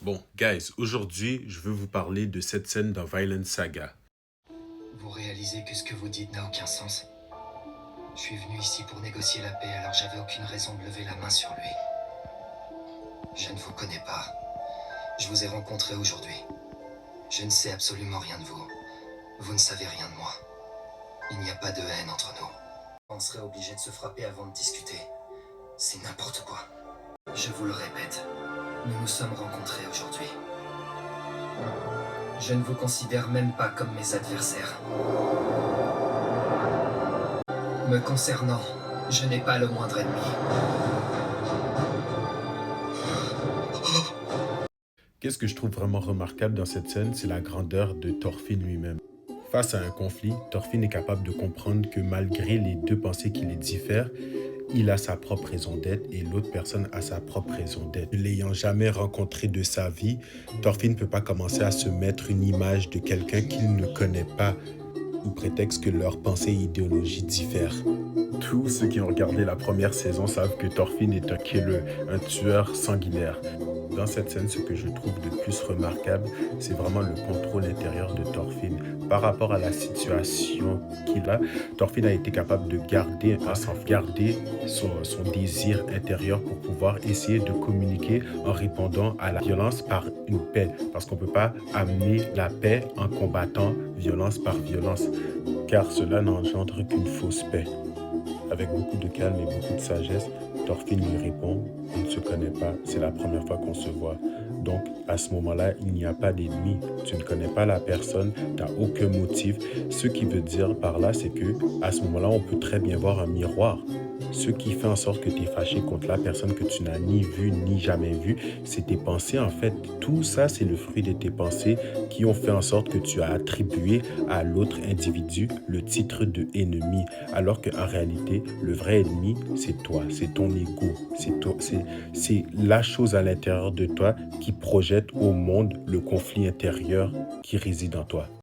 Bon, guys, aujourd'hui, je veux vous parler de cette scène dans Vinland Saga. Vous réalisez que ce que vous dites n'a aucun sens? Je suis venu ici pour négocier la paix, alors j'avais aucune raison de lever la main sur lui. Je ne vous connais pas. Je vous ai rencontré aujourd'hui. Je ne sais absolument rien de vous. Vous ne savez rien de moi. Il n'y a pas de haine entre nous. On serait obligé de se frapper avant de discuter. C'est n'importe quoi. Je vous le répète, nous nous sommes rencontrés aujourd'hui. Je ne vous considère même pas comme mes adversaires. Me concernant, je n'ai pas le moindre ennemi. Qu'est-ce que je trouve vraiment remarquable dans cette scène, c'est la grandeur de Thorfinn lui-même. Face à un conflit, Thorfinn est capable de comprendre que malgré les deux pensées qui les diffèrent, il a sa propre raison d'être et l'autre personne a sa propre raison d'être. Ne l'ayant jamais rencontré de sa vie, Thorfinn ne peut pas commencer à se mettre une image de quelqu'un qu'il ne connaît pas ou prétexte que leurs pensées et idéologies diffèrent. Tous ceux qui ont regardé la première saison savent que Thorfinn est un killer, un tueur sanguinaire. Dans cette scène, ce que je trouve de plus remarquable, c'est vraiment le contrôle intérieur de Thorfinn. Par rapport à la situation qu'il a, Thorfinn a été capable de garder, garder son désir intérieur pour pouvoir essayer de communiquer en répondant à la violence par une paix. Parce qu'on ne peut pas amener la paix en combattant violence par violence, car cela n'engendre qu'une fausse paix. Avec beaucoup de calme et beaucoup de sagesse, Thorfinn lui répond: on ne se connaît pas, c'est la première fois qu'on se voit. Donc, à ce moment-là, il n'y a pas d'ennemi. Tu ne connais pas la personne, tu n'as aucun motif. Ce qui veut dire par là, c'est que à ce moment-là, on peut très bien voir un miroir. Ce qui fait en sorte que tu es fâché contre la personne que tu n'as ni vue ni jamais vue, c'est tes pensées en fait. Tout ça, c'est le fruit de tes pensées qui ont fait en sorte que tu as attribué à l'autre individu le titre de ennemi. Alors qu'en réalité, le vrai ennemi, c'est toi, c'est ton ego, c'est la chose à l'intérieur de toi qui projette au monde le conflit intérieur qui réside en toi.